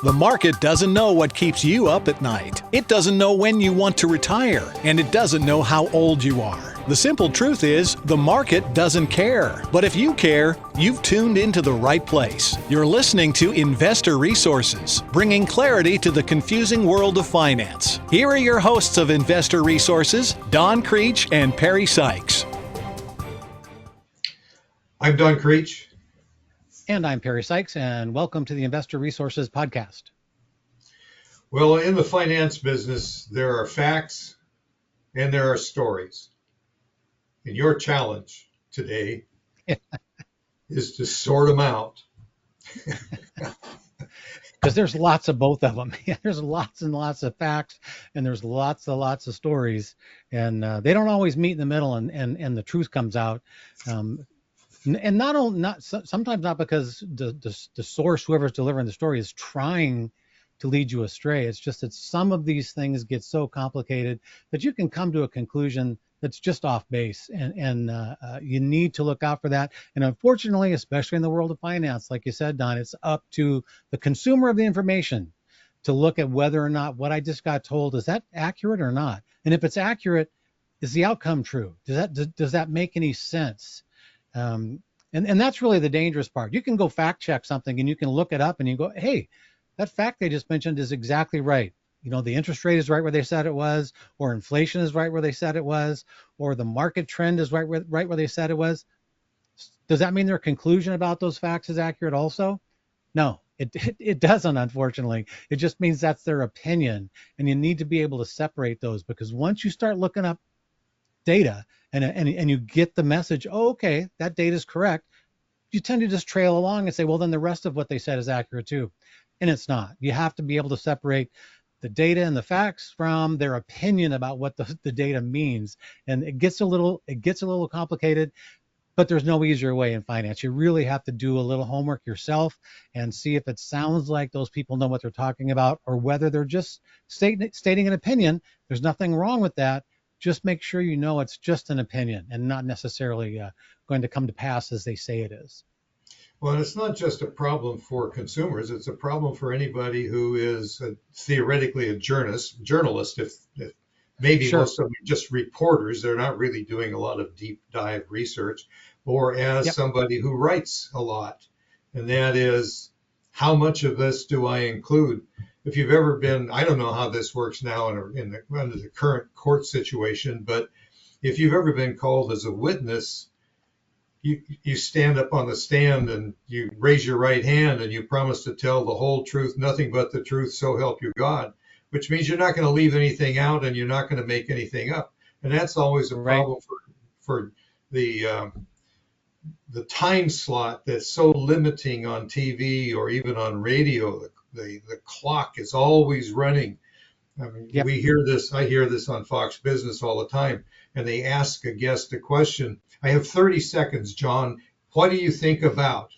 The market doesn't know what keeps you up at night. It doesn't know when you want to retire, and it doesn't know how old you are. The simple truth is, the market doesn't care. But if you care, you've tuned into the right place. You're listening to Investor Resources, bringing clarity to the confusing world of finance. Here are your hosts of Investor Resources, Don Creech and Perry Sykes. I'm Don Creech. And I'm Perry Sykes, and welcome to the Investor Resources Podcast. Well, in the finance business, there are facts and there are stories. And your challenge today is to sort them out. Because there's lots of both of them. There's lots and lots of facts, and there's lots of stories, and they don't always meet in the middle, and the truth comes out. And sometimes not because the source, whoever's delivering the story, is trying to lead you astray. It's just that some of these things get so complicated that you can come to a conclusion that's just off base, and you need to look out for that. And unfortunately, especially in the world of finance, like you said, Don, it's up to the consumer of the information to look at whether or not what I just got told, is that accurate or not? And if it's accurate, is the outcome true? Does that make any sense? And that's really the dangerous part. You can go fact check something and you can look it up and you go, hey, that fact they just mentioned is exactly right. You know, the interest rate is right where they said it was, or inflation is right where they said it was, or the market trend is right where they said it was. Does that mean their conclusion about those facts is accurate also? No, it doesn't, unfortunately. It just means that's their opinion. And you need to be able to separate those, because once you start looking up data and you get the message, oh, okay, that data is correct, you tend to just trail along and say, well, then the rest of what they said is accurate too. And it's not. You have to be able to separate the data and the facts from their opinion about what the data means. And it gets a little complicated, but there's no easier way in finance. You really have to do a little homework yourself and see if it sounds like those people know what they're talking about, or whether they're just stating an opinion. There's nothing wrong with that. Just make sure you know it's just an opinion and not necessarily going to come to pass as they say it is. Well, it's not just a problem for consumers. It's a problem for anybody who is theoretically a journalist. If maybe Sure. Most of them are just reporters. They're not really doing a lot of deep dive research. Or as somebody who writes a lot. And that is, how much of this do I include? If you've ever been, I don't know how this works now under the current court situation, but if you've ever been called as a witness, you stand up on the stand and you raise your right hand and you promise to tell the whole truth, nothing but the truth, so help you God, which means you're not going to leave anything out and you're not going to make anything up. And that's always a problem for the time slot that's so limiting on TV or even on radio. The clock is always running. I mean, we hear this. I hear this on Fox Business all the time, and they ask a guest a question. I have 30 seconds, John. What do you think about?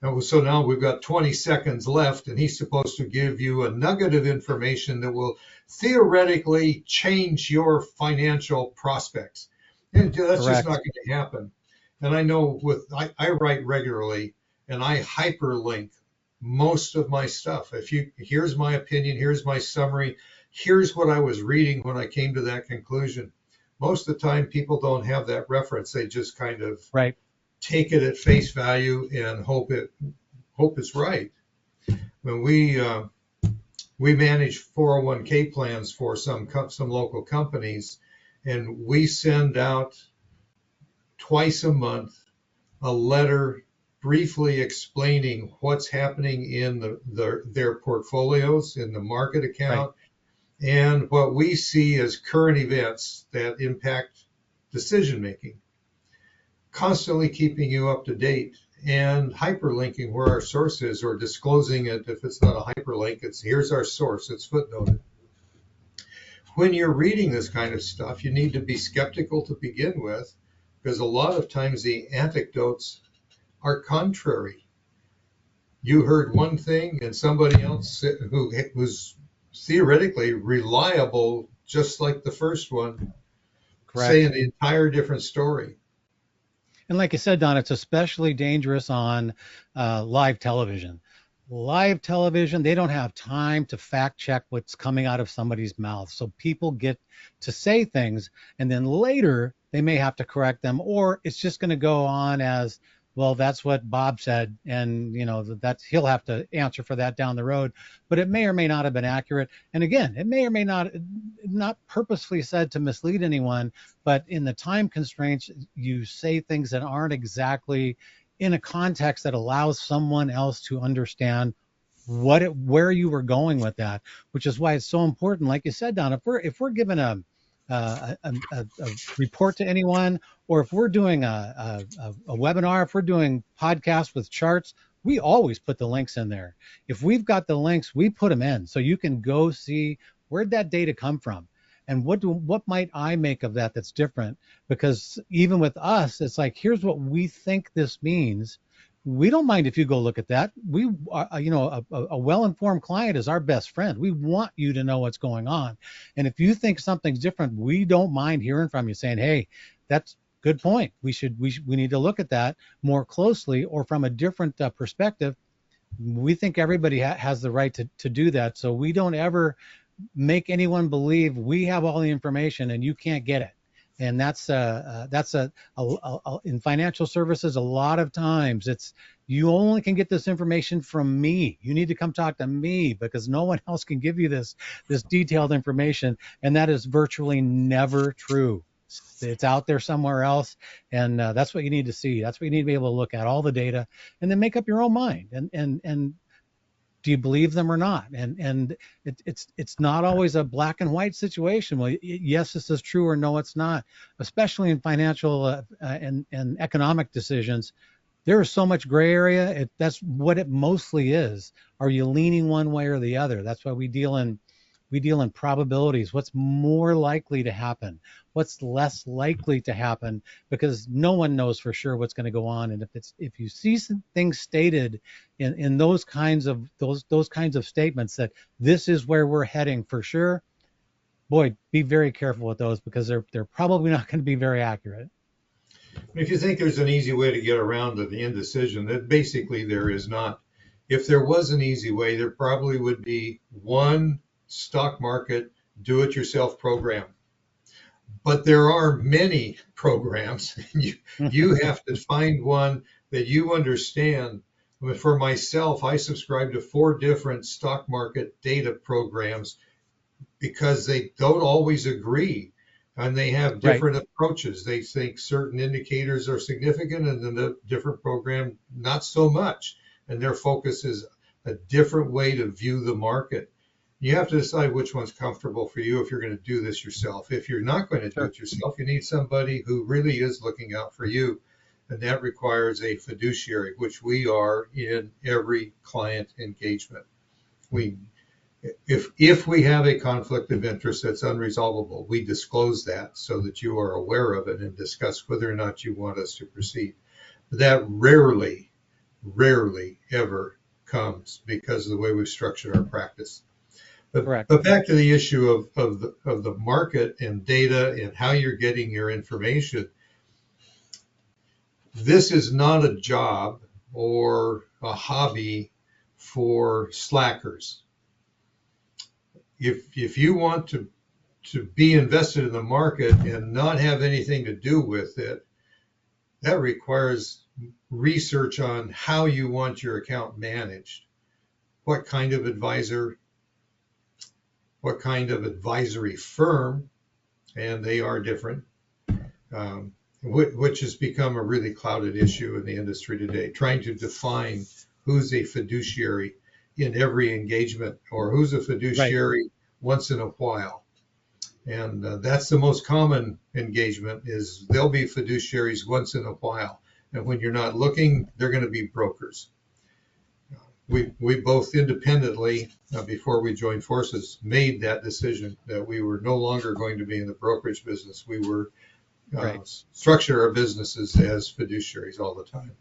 And so now we've got 20 seconds left, and he's supposed to give you a nugget of information that will theoretically change your financial prospects. And that's just not going to happen. And I know I write regularly, and I hyperlink most of my stuff. Here's my opinion, here's my summary, here's what I was reading when I came to that conclusion. Most of the time, people don't have that reference. They just kind of take it at face value and hope it's right. When we manage 401k plans for some local companies, and we send out twice a month a letter briefly explaining what's happening in their portfolios in the market account and what we see as current events that impact decision making, constantly keeping you up to date and hyperlinking where our source is, or disclosing it. If it's not a hyperlink, it's here's our source, it's footnoted. When you're reading this kind of stuff, you need to be skeptical to begin with, because a lot of times the anecdotes are contrary. You heard one thing and somebody else who was theoretically reliable, just like the first one, saying the entire different story. And like you said, Don, it's especially dangerous on live television. live television, they don't have time to fact check what's coming out of somebody's mouth. So people get to say things and then later they may have to correct them, or it's just going to go on as, well, that's what Bob said. And, that's, he'll have to answer for that down the road, but it may or may not have been accurate. And again, it may or may not purposefully said to mislead anyone, but in the time constraints, you say things that aren't exactly in a context that allows someone else to understand where you were going with that, which is why it's so important. Like you said, Don, if we're given a report to anyone, or if we're doing a webinar, if we're doing podcasts with charts, we always put the links in there. If we've got the links, we put them in so you can go see where'd that data come from. And what might I make of that that's different? Because even with us, it's like, here's what we think this means. We don't mind if you go look at that. We are, a well-informed client is our best friend. We want you to know what's going on. And if you think something's different, we don't mind hearing from you saying, hey, that's good point. We need to look at that more closely or from a different perspective. We think everybody has the right to do that. So we don't ever make anyone believe we have all the information and you can't get it. And that's in financial services, a lot of times it's, you only can get this information from me. You need to come talk to me because no one else can give you this detailed information. And that is virtually never true. It's out there somewhere else. And that's what you need to see. That's what you need to be able to look at, all the data, and then make up your own mind. And do you believe them or not? And it's not always a black and white situation. Well, yes, this is true, or no, it's not. Especially in financial and economic decisions, there is so much gray area. That's what it mostly is. Are you leaning one way or the other? That's why we deal in probabilities. What's more likely to happen? What's less likely to happen? Because no one knows for sure what's going to go on. And if you see some things stated in those kinds of statements that this is where we're heading for sure, boy, be very careful with those because they're probably not going to be very accurate. If you think there's an easy way to get around to the indecision, that basically there is not. If there was an easy way, there probably would be one stock market do-it-yourself program. But there are many programs. You have to find one that you understand. For myself, I subscribe to 4 different stock market data programs because they don't always agree and they have different approaches. They think certain indicators are significant and then the different program not so much. And their focus is a different way to view the market. You have to decide which one's comfortable for you if you're going to do this yourself. If you're not going to do it yourself, you need somebody who really is looking out for you. And that requires a fiduciary, which we are in every client engagement. If we have a conflict of interest that's unresolvable, we disclose that so that you are aware of it and discuss whether or not you want us to proceed. But that rarely ever comes because of the way we've structured our practice. But back to the issue of the market and data and how you're getting your information. This is not a job or a hobby for slackers. If you want to be invested in the market and not have anything to do with it, that requires research on how you want your account managed, what kind of advisor, what kind of advisory firm, and they are different, which has become a really clouded issue in the industry today, trying to define who's a fiduciary in every engagement or who's a fiduciary once in a while. And that's the most common engagement is they'll be fiduciaries once in a while. And when you're not looking, they're going to be brokers. We both independently, before we joined forces, made that decision that we were no longer going to be in the brokerage business. We were structure our businesses as fiduciaries all the time.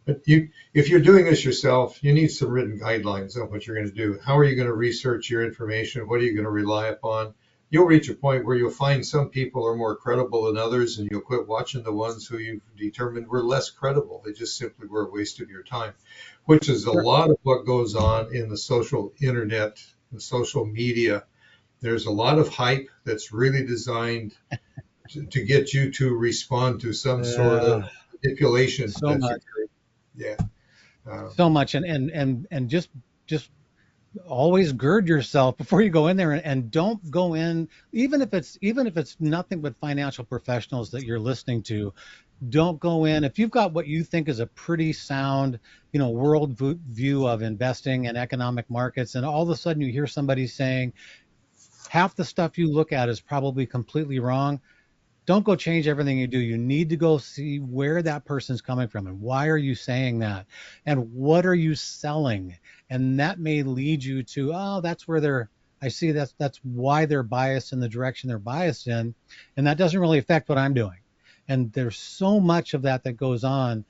But if you're doing this yourself, you need some written guidelines on what you're going to do. How are you going to research your information? What are you going to rely upon? you'll reach a point where you'll find some people are more credible than others, and you'll quit watching the ones who you've determined were less credible. They just simply were a waste of your time, which is a Sure. lot of what goes on in the social internet, the social media. There's a lot of hype that's really designed to get you to respond to some sort Uh, of manipulation so that's much, occurred. Yeah. Um, so much, and just always gird yourself before you go in there, and don't go in, even if it's nothing but financial professionals that you're listening to. Don't go in if you've got what you think is a pretty sound, world view of investing and economic markets, and all of a sudden you hear somebody saying half the stuff you look at is probably completely wrong. Don't go change everything you do. You need to go see where that person's coming from and why are you saying that and what are you selling. And that may lead you to, oh, that's where I see that's why they're biased in the direction they're biased in. And that doesn't really affect what I'm doing. And there's so much of that that goes on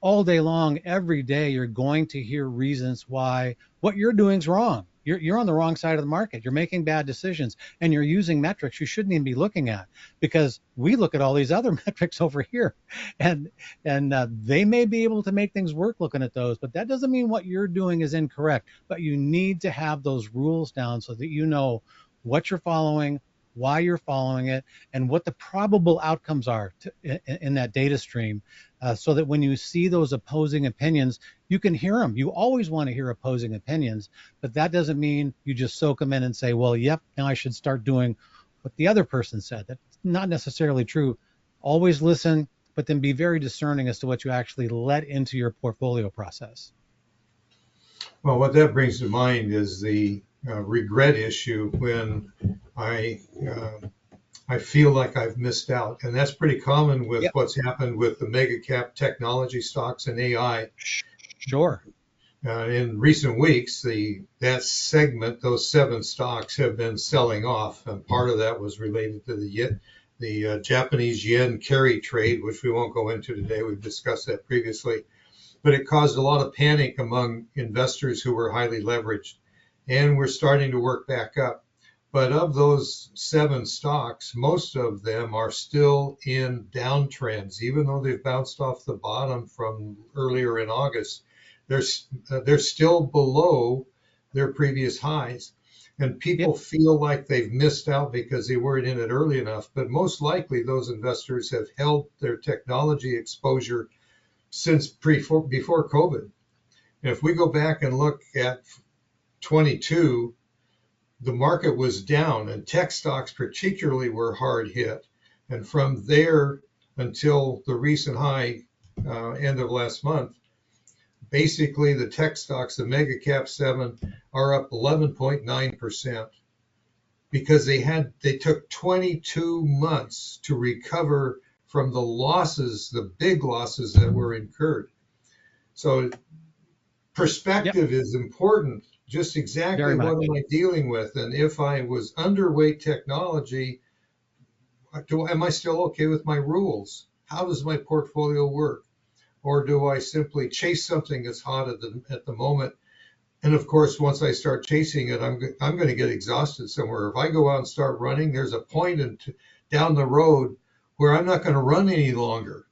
all day long. Every day, you're going to hear reasons why what you're doing is wrong. You're on the wrong side of the market. You're making bad decisions and you're using metrics you shouldn't even be looking at, because we look at all these other metrics over here, and they may be able to make things work looking at those, but that doesn't mean what you're doing is incorrect. But you need to have those rules down so that you know what you're following, why you're following it, and what the probable outcomes are in that data stream, so that when you see those opposing opinions, you can hear them. You always want to hear opposing opinions, but that doesn't mean you just soak them in and say, well, yep, now I should start doing what the other person said. That's not necessarily true. Always listen, but then be very discerning as to what you actually let into your portfolio process. well, what that brings to mind is the regret issue when I I feel like I've missed out, and that's pretty common with Yep. what's happened with the mega cap technology stocks and AI. Sure. In recent weeks, that segment, those seven stocks, have been selling off, and part of that was related to the Japanese yen carry trade, which we won't go into today. We've discussed that previously, but it caused a lot of panic among investors who were highly leveraged, and we're starting to work back up. But of those seven stocks, most of them are still in downtrends, even though they've bounced off the bottom from earlier in August. They're still below their previous highs, and Yep. people feel like they've missed out because they weren't in it early enough. But most likely, those investors have held their technology exposure since before COVID. And if we go back and look at 22, the market was down, and tech stocks particularly were hard hit. And from there until the recent high end of last month, basically the tech stocks, the mega cap 7, are up 11.9% because they took 22 months to recover from the losses, the big losses that were incurred. So Yep. perspective is important. Just exactly Very what much. am I dealing with? And if I was underweight technology, am I still okay with my rules? How does my portfolio work? Or do I simply chase something that's hot at the moment? And of course, once I start chasing it, I'm going to get exhausted somewhere. If I go out and start running, there's a point down the road where I'm not going to run any longer.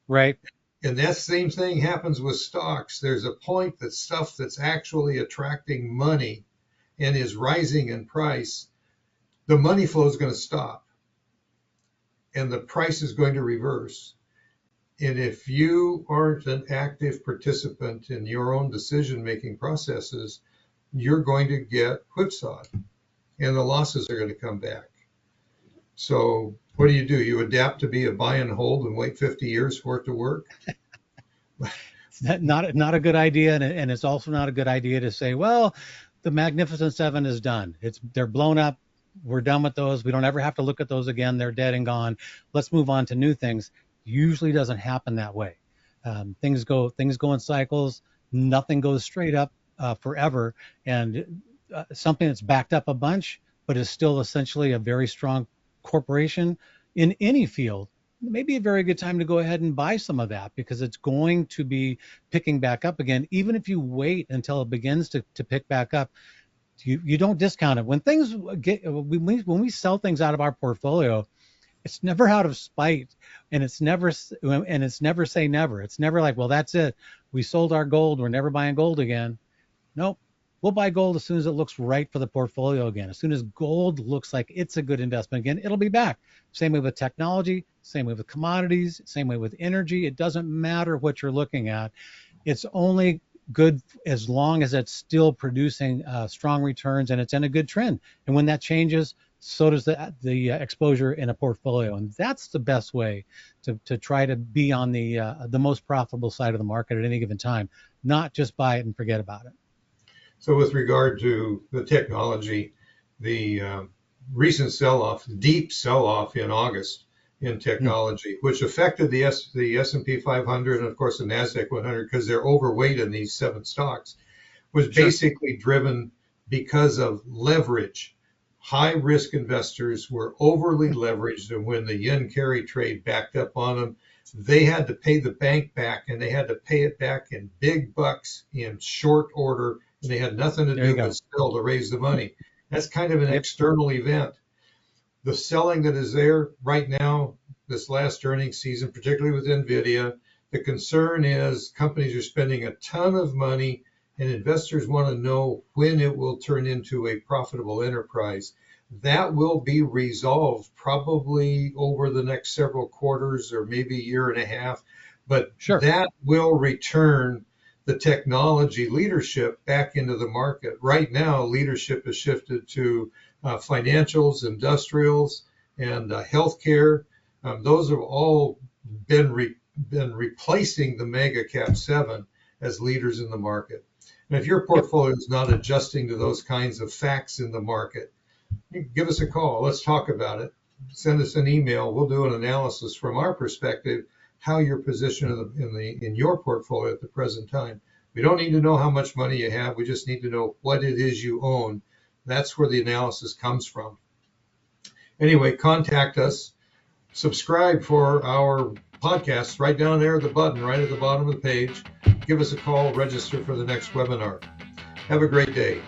Right. And that same thing happens with stocks. There's a point that stuff that's actually attracting money and is rising in price, the money flow is going to stop and the price is going to reverse. And if you aren't an active participant in your own decision making processes, you're going to get whipsawed and the losses are going to come back. So what do? You adapt to be a buy and hold and wait 50 years for it to work? It's not a good idea, and it's also not a good idea to say, well, the Magnificent Seven is done. They're blown up. We're done with those. We don't ever have to look at those again. They're dead and gone. Let's move on to new things. Usually doesn't happen that way. Things go in cycles. Nothing goes straight up forever, and something that's backed up a bunch, but is still essentially a very strong corporation in any field, maybe a very good time to go ahead and buy some of that, because it's going to be picking back up again. Even if you wait until it begins to pick back up, You don't discount it. When things get when we sell things out of our portfolio, it's never out of spite, and it's never say never. It's never like, well, that's it. We sold our gold. We're never buying gold again. Nope. We'll buy gold as soon as it looks right for the portfolio again. As soon as gold looks like it's a good investment again, it'll be back. Same way with technology, same way with commodities, same way with energy. It doesn't matter what you're looking at. It's only good as long as it's still producing strong returns and it's in a good trend. And when that changes, so does the exposure in a portfolio. And that's the best way to try to be on the most profitable side of the market at any given time, not just buy it and forget about it. So with regard to the technology, the recent sell-off, deep sell-off in August in technology, which affected the S&P 500 and of course the Nasdaq 100 because they're overweight in these 7 stocks, was basically driven because of leverage. High risk investors were overly leveraged, and when the yen carry trade backed up on them, they had to pay the bank back, and they had to pay it back in big bucks in short order, and they had nothing to do but sell to raise the money. That's kind of an external event. The selling that is there right now, this last earnings season, particularly with NVIDIA, the concern is companies are spending a ton of money, and investors want to know when it will turn into a profitable enterprise. That will be resolved probably over the next several quarters or maybe a year and a half, but that will return the technology leadership back into the market. Right now, leadership has shifted to financials, industrials, and healthcare. Those have all been replacing the mega cap 7 as leaders in the market. And if your portfolio is not adjusting to those kinds of facts in the market, give us a call. Let's talk about it. Send us an email. We'll do an analysis from our perspective, how you're positioned in your portfolio at the present time. We don't need to know how much money you have. We just need to know what it is you own. That's where the analysis comes from. Anyway, contact us. Subscribe for our podcasts right down there at the button, right at the bottom of the page. Give us a call, register for the next webinar. Have a great day.